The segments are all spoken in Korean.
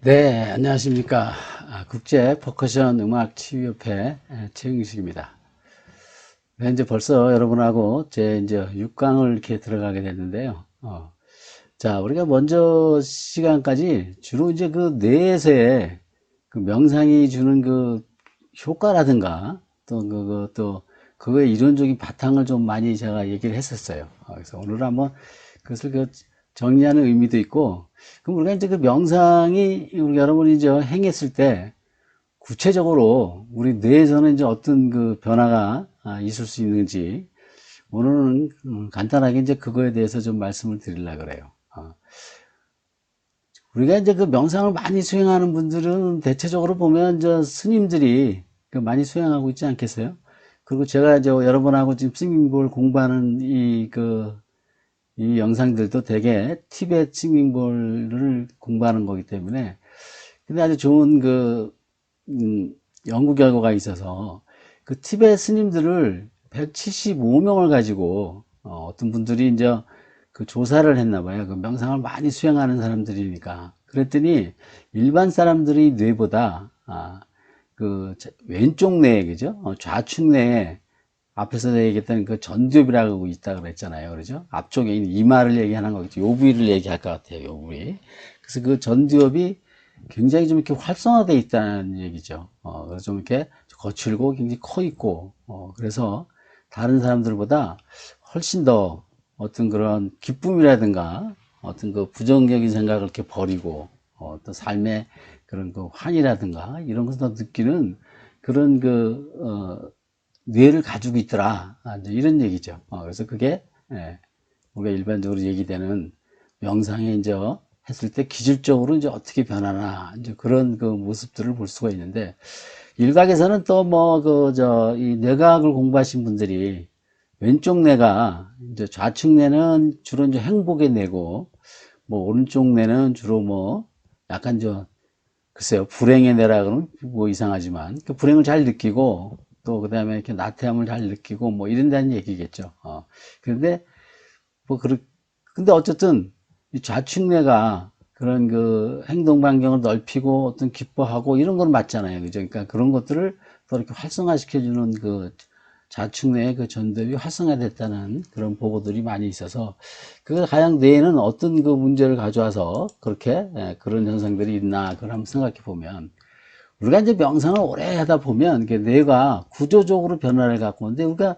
네, 안녕하십니까. 국제 퍼커션 음악 치유협회 최영식입니다. 네, 이제 벌써 여러분하고 제 이제 6강을 이렇게 들어가게 됐는데요. 자, 우리가 먼저 시간까지 주로 이제 그 뇌에서의 그 명상이 주는 그 효과라든가 또 그거의 이론적인 바탕을 좀 많이 제가 얘기를 했었어요. 그래서 오늘은 한번 그것을 정리하는 의미도 있고, 그럼 우리가 이제 그 명상이 우리 여러분이 이제 행했을 때 구체적으로 우리 뇌에서는 이제 어떤 그 변화가 있을 수 있는지 오늘은 간단하게 이제 그거에 대해서 좀 말씀을 드리려고 그래요. 우리가 이제 그 명상을 많이 수행하는 분들은 대체적으로 보면 저 스님들이 그 많이 수행하고 있지 않겠어요? 그리고 제가 이제 여러분하고 지금 스밍볼 공부하는 이 영상들도 대개 티베트 스밍볼을 공부하는 거기 때문에 근데 아주 좋은 연구 결과가 있어서 그 티베트 스님들을 175명을 가지고 떤 분들이 이제 그 조사를 했나 봐요. 그 명상을 많이 수행하는 사람들이니까. 그랬더니 일반 사람들의 뇌보다 그 왼쪽 뇌 그죠? 좌측 뇌에 앞에서 얘기했던 그 전두엽이라고 있다 그랬잖아요. 그러죠? 앞쪽에 있는 이마를 얘기하는 거겠죠. 요 부위를 얘기할 것 같아요. 요 부위. 그래서 그 전두엽이 굉장히 좀 이렇게 활성화되어 있다는 얘기죠. 그래서 좀 이렇게 거칠고 굉장히 커 있고, 그래서 다른 사람들보다 훨씬 더 어떤 그런 기쁨이라든가 어떤 그 부정적인 생각을 이렇게 버리고, 또 삶의 그런 그 환이라든가 이런 것을 더 느끼는 그런 뇌를 가지고 있더라. 이제 이런 얘기죠. 그래서 그게, 예, 우리가 일반적으로 얘기되는 명상에 이제 했을 때 기질적으로 이제 어떻게 변하나, 이제 그런 그 모습들을 볼 수가 있는데, 일각에서는 또 뭐, 이 뇌과학을 공부하신 분들이 왼쪽 뇌가 이제 좌측 뇌는 주로 이제 행복의 뇌고, 뭐, 오른쪽 뇌는 주로 뭐, 약간 글쎄요, 불행의 뇌라 그러면 뭐 이상하지만, 그 불행을 잘 느끼고, 또 그다음에 이렇게 나태함을 잘 느끼고 뭐 이런다는 얘기겠죠. 그런데 뭐 근데 어쨌든 이 좌측뇌가 그런 그 행동 반경을 넓히고 어떤 기뻐하고 이런 건 맞잖아요. 그죠? 그러니까 그런 것들을 더 이렇게 활성화시켜주는 그 좌측뇌의 그 전두엽이 활성화됐다는 그런 보고들이 많이 있어서 그 가양 뇌에는 어떤 그 문제를 가져와서 그렇게 그런 현상들이 있나 그걸 한번 생각해 보면 우리가 이제 명상을 오래 하다 보면 뇌가 구조적으로 변화를 갖고 오는데 우리가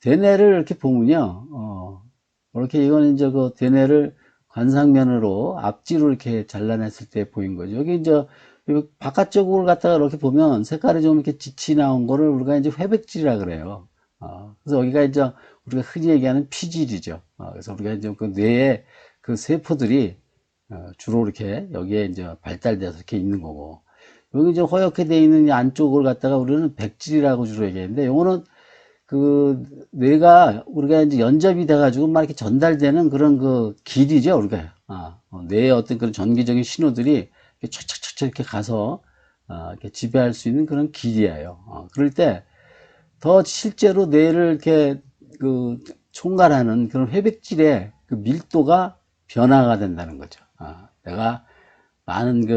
대뇌를 이렇게 보면요, 이렇게 이거는 이제 그 대뇌를 관상면으로 앞뒤로 이렇게 잘라냈을 때 보인 거죠. 여기 이제 바깥쪽으로 갖다가 이렇게 보면 색깔이 좀 이렇게 짙이 나온 거를 우리가 이제 회백질이라 그래요. 그래서 여기가 이제 우리가 흔히 얘기하는 피질이죠. 그래서 우리가 이제 그 뇌의 그 세포들이 주로 이렇게 여기에 이제 발달돼서 이렇게 있는 거고. 여기 이제 허옇게 돼 있는 이 안쪽을 갖다가 우리는 백질이라고 주로 얘기하는데, 요거는 그 뇌가 우리가 이제 연접이 돼가지고 막 이렇게 전달되는 그런 그 길이죠, 우리가. 뇌의 어떤 그런 전기적인 신호들이 이렇게 촥촥촥 이렇게 가서 이렇게 지배할 수 있는 그런 길이에요. 그럴 때 더 실제로 뇌를 이렇게 그 총괄하는 그런 회백질의 그 밀도가 변화가 된다는 거죠. 내가 많은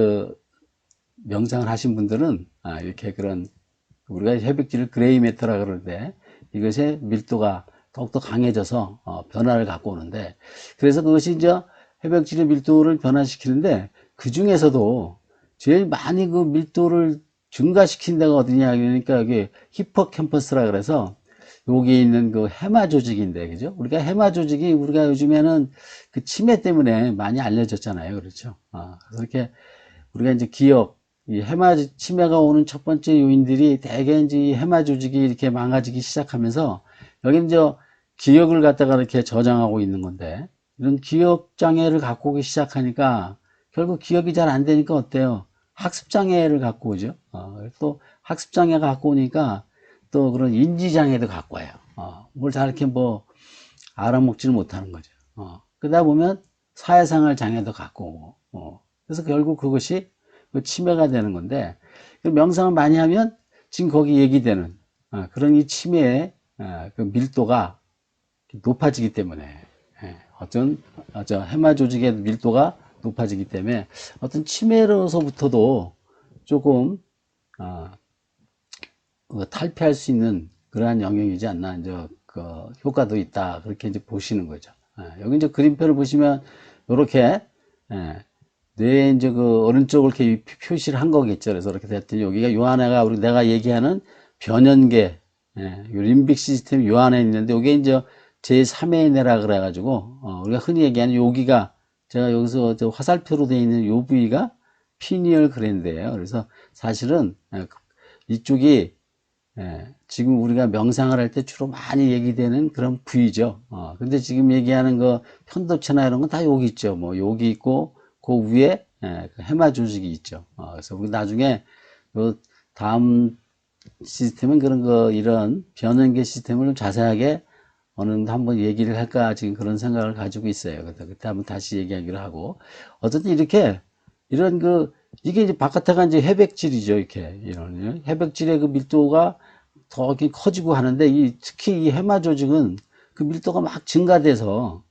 명상을 하신 분들은 이렇게 그런 우리가 협백질을 그레이 매터라 그러는데 이것의 밀도가 더욱더 강해져서 변화를 갖고 오는데 그래서 그것이 이제 협백질의 밀도를 변화시키는데 그 중에서도 제일 많이 그 밀도를 증가시킨 데가 어디냐 그러니까 여기 히포캠퍼스라 그래서 여기 있는 그 해마 조직인데 그죠? 우리가 해마 조직이 우리가 요즘에는 그 치매 때문에 많이 알려졌잖아요. 그렇죠? 그래서 이렇게 우리가 이제 기억, 이 해마 치매가 오는 첫 번째 요인들이 대개 이제 이 해마 조직이 이렇게 망가지기 시작하면서 여기는 이제 기억을 갖다가 이렇게 저장하고 있는 건데 이런 기억 장애를 갖고 오기 시작하니까 결국 기억이 잘 안 되니까 어때요? 학습 장애를 갖고 오죠. 또 학습 장애가 갖고 오니까 또 그런 인지 장애도 갖고 와요. 뭘 잘 이렇게 뭐 알아먹지를 못하는 거죠. 그러다 보면 사회생활 장애도 갖고 오고, 그래서 결국 그것이 그 치매가 되는 건데, 그 명상을 많이 하면 지금 거기 얘기되는 그런 이 치매의 그 밀도가 높아지기 때문에 어떤 해마 조직의 밀도가 높아지기 때문에 어떤 치매로서부터도 조금 탈피할 수 있는 그러한 영역이지 않나, 이제 그 효과도 있다, 그렇게 이제 보시는 거죠. 여기 이제 그림표를 보시면 요렇게 뇌에 이제 그 오른쪽을 이렇게 표시를 한 거겠죠. 그래서 이렇게 됐더니 여기가 요 안에가 우리 내가 얘기하는 변연계, 요 림빅 시스템이 요 안에 있는데 요게 이제 제3의 뇌라 그래가지고 우리가 흔히 얘기하는 여기가, 제가 여기서 저 화살표로 되어 있는 요 부위가 피니얼 그랜드예요. 그래서 사실은 이쪽이 지금 우리가 명상을 할 때 주로 많이 얘기되는 그런 부위죠. 근데 지금 얘기하는 거 편도체나 이런 건 다 여기 있죠. 뭐 여기 있고 그 위에 그 해마 조직이 있죠. 그래서 우리 나중에 요 다음 시스템은 그런 거, 이런 변연계 시스템을 좀 자세하게 어느 정도 한번 얘기를 할까 지금 그런 생각을 가지고 있어요. 그때 한번 다시 얘기하기로 하고, 어쨌든 이렇게 이런 이게 이제 바깥에가 이제 해백질이죠. 이렇게 이런 해백질의 그 밀도가 더 이렇게 커지고 하는데, 특히 이 해마 조직은 그 밀도가 막 증가돼서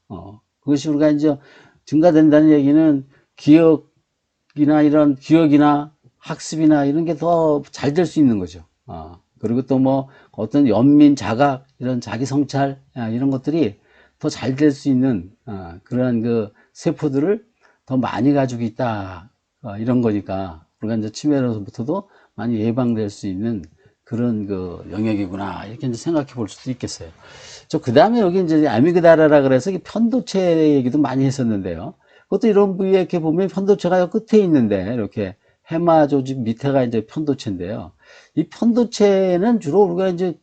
그것이 우리가 이제 증가된다는 얘기는 기억이나 이런 기억이나 학습이나 이런 게 더 잘 될 수 있는 거죠. 그리고 또 뭐 어떤 연민 자각, 이런 자기 성찰, 이런 것들이 더 잘 될 수 있는 그런 그 세포들을 더 많이 가지고 있다, 이런 거니까 우리가 이제 치매로부터도 많이 예방될 수 있는 그런 그 영역이구나, 이렇게 이제 생각해 볼 수도 있겠어요. 그 다음에 여기 이제 아미그다라라 그래서 편도체 얘기도 많이 했었는데요. 그것도 이런 부위에 이렇게 보면 편도체가 끝에 있는데, 이렇게 해마 조직 밑에가 이제 편도체인데요. 이 편도체는 주로 우리가 이제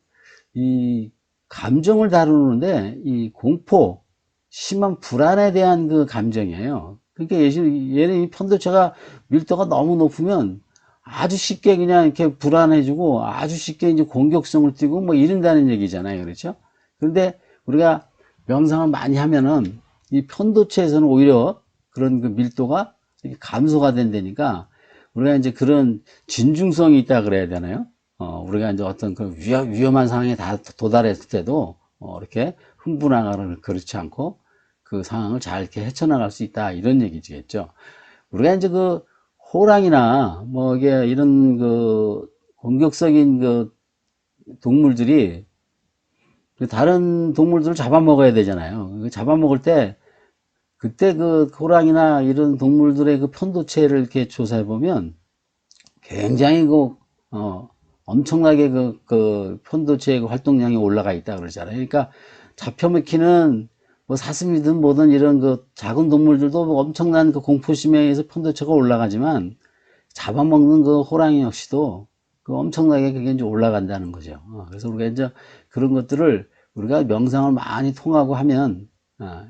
이 감정을 다루는데, 이 공포, 심한 불안에 대한 그 감정이에요. 그러니까 얘는 이 편도체가 밀도가 너무 높으면 아주 쉽게 그냥 이렇게 불안해지고 아주 쉽게 이제 공격성을 띠고 뭐 이런다는 얘기잖아요. 그렇죠? 그런데 우리가 명상을 많이 하면은 이 편도체에서는 오히려 그런 그 밀도가 감소가 된다니까, 우리가 이제 그런 진중성이 있다 그래야 되나요? 우리가 이제 어떤 그 위험한 상황에 다 도달했을 때도 이렇게 흥분하거나 그렇지 않고 그 상황을 잘 이렇게 헤쳐나갈 수 있다, 이런 얘기겠죠. 우리가 이제 그 호랑이나 뭐 이게 이런 그 공격적인 그 동물들이 다른 동물들을 잡아먹어야 되잖아요. 잡아먹을 때 그때 그 호랑이나 이런 동물들의 그 편도체를 이렇게 조사해 보면 굉장히 엄청나게 그 편도체의 그 활동량이 올라가 있다 그러잖아요. 그러니까 잡혀먹히는 뭐 사슴이든 뭐든 이런 그 작은 동물들도 뭐 엄청난 그 공포심에 의해서 편도체가 올라가지만, 잡아먹는 그 호랑이 역시도 그 엄청나게 그게 이제 올라간다는 거죠. 그래서 우리가 이제 그런 것들을 우리가 명상을 많이 통하고 하면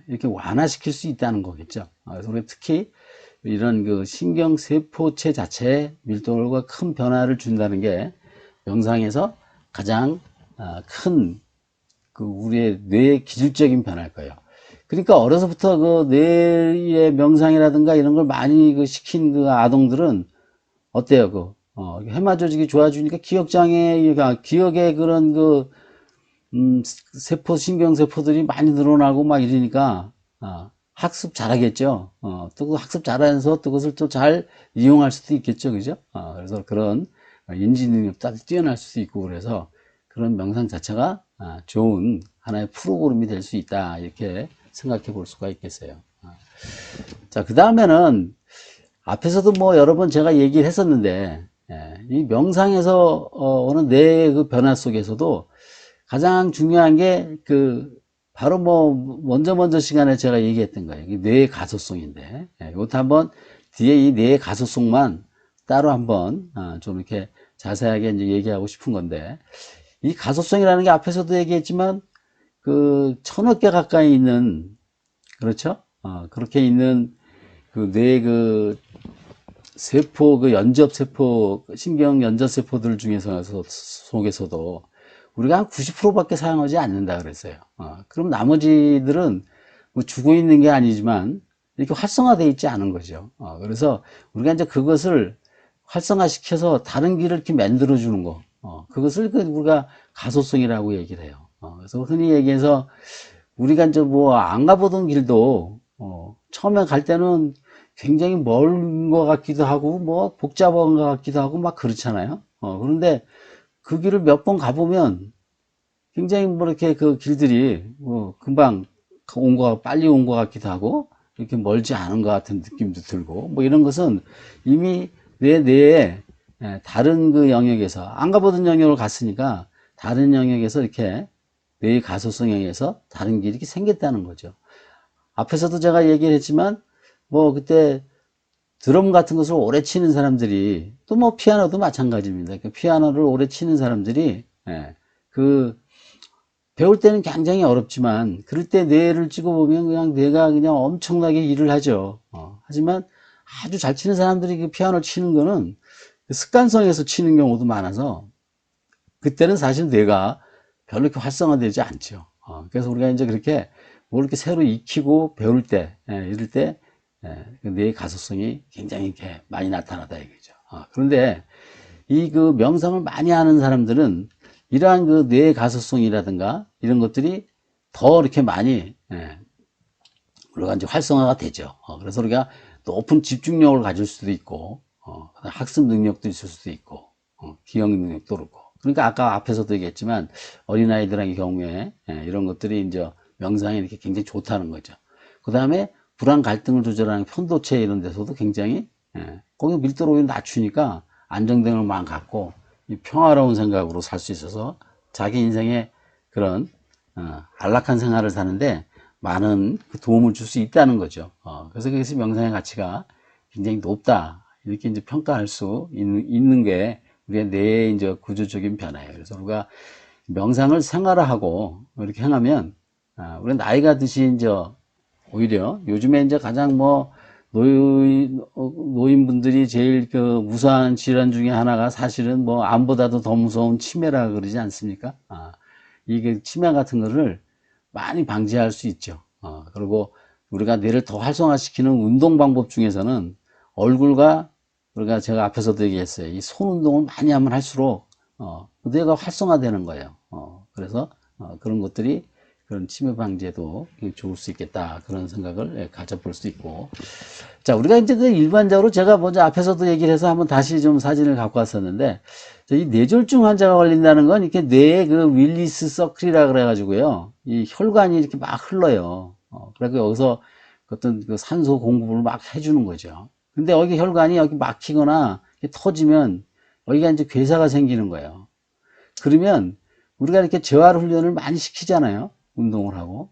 이렇게 완화시킬 수 있다는 거겠죠. 그래서 우리가 특히 이런 그 신경세포체 자체의 밀도가 큰 변화를 준다는 게 명상에서 가장 큰 그 우리의 뇌의 기술적인 변화일 거예요. 그러니까 어려서부터 그 뇌의 명상이라든가 이런 걸 많이 그 시킨 그 아동들은 어때요? 해마 조직이 좋아지니까 기억장애가, 기억의 그런 신경세포들이 많이 늘어나고 막 이러니까, 학습 잘하겠죠. 또 그 학습 잘하면서 또 그것을 또 잘 이용할 수도 있겠죠. 그죠? 그래서 그런 인지 능력도 뛰어날 수도 있고, 그래서 그런 명상 자체가 좋은 하나의 프로그램이 될 수 있다, 이렇게 생각해 볼 수가 있겠어요. 자, 그 다음에는 앞에서도 뭐 여러 번 제가 얘기를 했었는데, 이 명상에서 오는 뇌의 그 변화 속에서도 가장 중요한 게 바로 뭐 먼저 시간에 제가 얘기했던 거예요. 뇌의 가소성인데, 이것도 한번 뒤에 이 뇌의 가소성만 따로 한번 좀 이렇게 자세하게 이제 얘기하고 싶은 건데, 이 가소성이라는 게 앞에서도 얘기했지만 그 1000억 개 가까이 있는, 그렇죠? 그렇게 있는 그 뇌의 그 세포, 그 연접세포, 신경 연접세포들 중에서 속에서도 우리가 한 90%밖에 사용하지 않는다 그랬어요. 그럼 나머지들은 뭐 죽어 있는 게 아니지만 이렇게 활성화되어 있지 않은 거죠. 그래서 우리가 이제 그것을 활성화시켜서 다른 길을 이렇게 만들어 주는 거, 그것을 우리가 가소성이라고 얘기를 해요. 그래서 흔히 얘기해서 우리가 이제 뭐 안 가보던 길도 처음에 갈 때는 굉장히 먼 것 같기도 하고, 뭐, 복잡한 것 같기도 하고, 막 그렇잖아요. 그런데 그 길을 몇 번 가보면 굉장히 뭐 이렇게 그 길들이 금방 빨리 온 것 같기도 하고, 이렇게 멀지 않은 것 같은 느낌도 들고, 뭐 이런 것은 이미 내 뇌에 다른 그 영역에서, 안 가보던 영역을 갔으니까 다른 영역에서 이렇게 뇌의 가소성에 의해서 다른 길이 이렇게 생겼다는 거죠. 앞에서도 제가 얘기를 했지만, 뭐 그때 드럼 같은 것을 오래 치는 사람들이, 또 뭐 피아노도 마찬가지입니다. 그 피아노를 오래 치는 사람들이, 그 배울 때는 굉장히 어렵지만 그럴 때 뇌를 찍어보면 그냥 뇌가 그냥 엄청나게 일을 하죠. 하지만 아주 잘 치는 사람들이 그 피아노를 치는 거는 그 습관성에서 치는 경우도 많아서 그때는 사실 뇌가 별로 이렇게 활성화되지 않죠. 그래서 우리가 이제 그렇게 뭘 이렇게 새로 익히고 배울 때, 이럴 때 그 뇌의 가소성이 굉장히 이렇게 많이 나타나다 이거죠. 그런데 이 그 명상을 많이 하는 사람들은 이러한 그 뇌의 가소성이라든가 이런 것들이 더 이렇게 많이 우리가 이제 활성화가 되죠. 그래서 우리가 높은 집중력을 가질 수도 있고 학습 능력도 있을 수도 있고 기억 능력도 그렇고. 그러니까 아까 앞에서도 얘기했지만 어린아이들의 경우에 이런 것들이 이제 명상에 이렇게 굉장히 좋다는 거죠. 그 다음에 불안 갈등을 조절하는 편도체 이런 데서도 굉장히 거기 밀도를 낮추니까 안정됨을 막 갖고 이 평화로운 생각으로 살 수 있어서 자기 인생에 그런 안락한 생활을 사는데 많은 도움을 줄 수 있다는 거죠. 그래서 그것이 명상의 가치가 굉장히 높다 이렇게 이제 평가할 수 있는 게 우리의 뇌의 이제 구조적인 변화예요. 그래서 우리가 명상을 생활화하고 이렇게 행하면 우리 나이가 드신 이제 오히려 요즘에 이제 가장 뭐 노인분들이 제일 그 무서워하는 질환 중에 하나가 사실은 뭐 암보다도 더 무서운 치매라 그러지 않습니까? 이게 치매 같은 거를 많이 방지할 수 있죠. 그리고 우리가 뇌를 더 활성화시키는 운동 방법 중에서는 얼굴과 우리가 제가 앞에서도 얘기했어요. 이 손 운동을 많이 하면 할수록 뇌가 활성화되는 거예요. 그래서 그런 것들이 그런 치매 방지에도 좋을 수 있겠다 그런 생각을 가져볼 수 있고 자 우리가 이제 그 일반적으로 제가 먼저 앞에서도 얘기를 해서 한번 다시 좀 사진을 갖고 왔었는데 이 뇌졸중 환자가 걸린다는 건 이렇게 뇌에 그 윌리스 서클이라 그래 가지고요 이 혈관이 이렇게 막 흘러요. 그래서 여기서 어떤 그 산소 공급을 막 해주는 거죠. 근데 여기 혈관이 여기 막히거나 터지면 여기가 이제 괴사가 생기는 거예요. 그러면 우리가 이렇게 재활 훈련을 많이 시키잖아요. 운동을 하고.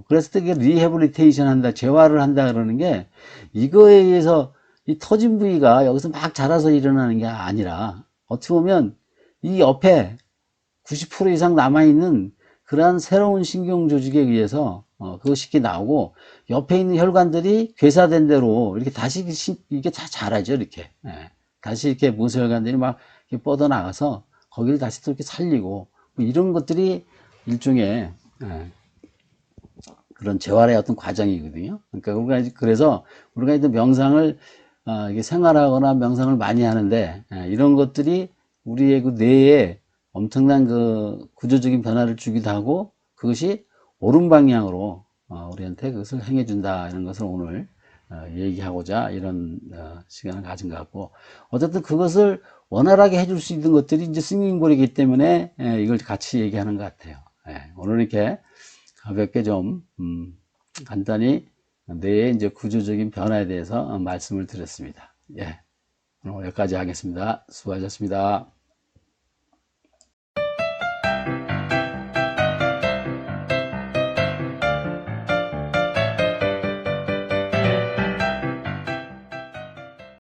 그래서 되게 리해블리테이션 한다, 재활을 한다 그러는 게 이거에 의해서 이 터진 부위가 여기서 막 자라서 일어나는 게 아니라 어떻게 보면 이 옆에 90% 이상 남아있는 그러한 새로운 신경 조직에 의해서 그것이 이렇게 나오고 옆에 있는 혈관들이 괴사된 대로 이렇게 다시 이게 다 자라죠. 이렇게. 다시 이렇게 문서혈관들이 막 이렇게 뻗어나가서 거기를 다시 또 이렇게 살리고 뭐 이런 것들이 일종의 그런 재활의 어떤 과정이거든요. 그러니까 그래서 우리가 이제 명상을 이게 생활하거나 명상을 많이 하는데 이런 것들이 우리의 그 뇌에 엄청난 그 구조적인 변화를 주기도 하고 그것이 옳은 방향으로 우리한테 그것을 행해준다 이런 것을 오늘 얘기하고자 이런 시간을 가진 것 같고 어쨌든 그것을 원활하게 해줄 수 있는 것들이 이제 스밍볼이기 때문에 이걸 같이 얘기하는 것 같아요. 오늘 이렇게 가볍게 좀 간단히 뇌의 이제 구조적인 변화에 대해서 말씀을 드렸습니다. 오늘 여기까지 하겠습니다. 수고하셨습니다.